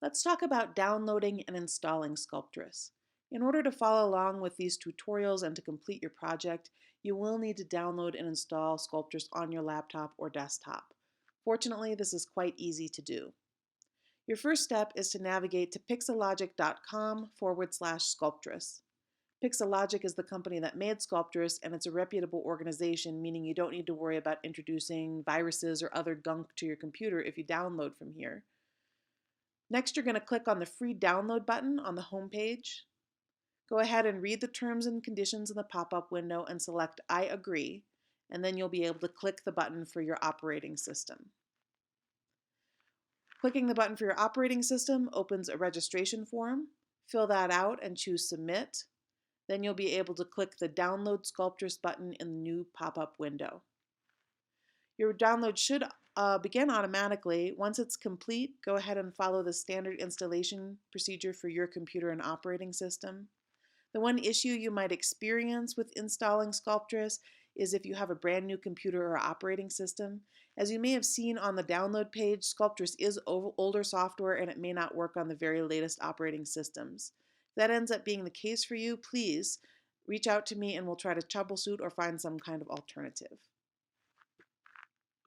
Let's talk about downloading and installing Sculptris. In order to follow along with these tutorials and to complete your project, you will need to download and install Sculptris on your laptop or desktop. Fortunately, this is quite easy to do. Your first step is to navigate to pixelogic.com/Sculptris. Pixelogic is the company that made Sculptris, and it's a reputable organization, meaning you don't need to worry about introducing viruses or other gunk to your computer if you download from here. Next, you're going to click on the free download button on the home page. Go ahead and read the terms and conditions in the pop-up window and select I agree, and then you'll be able to click the button for your operating system. Clicking the button for your operating system opens a registration form. Fill that out and choose Submit. Then you'll be able to click the Download Sculptris button in the new pop-up window. Your download should begin automatically. Once it's complete, go ahead and follow the standard installation procedure for your computer and operating system. The one issue you might experience with installing Sculptris is if you have a brand new computer or operating system. As you may have seen on the download page, Sculptris is older software and it may not work on the very latest operating systems. If that ends up being the case for you, please reach out to me and we'll try to troubleshoot or find some kind of alternative.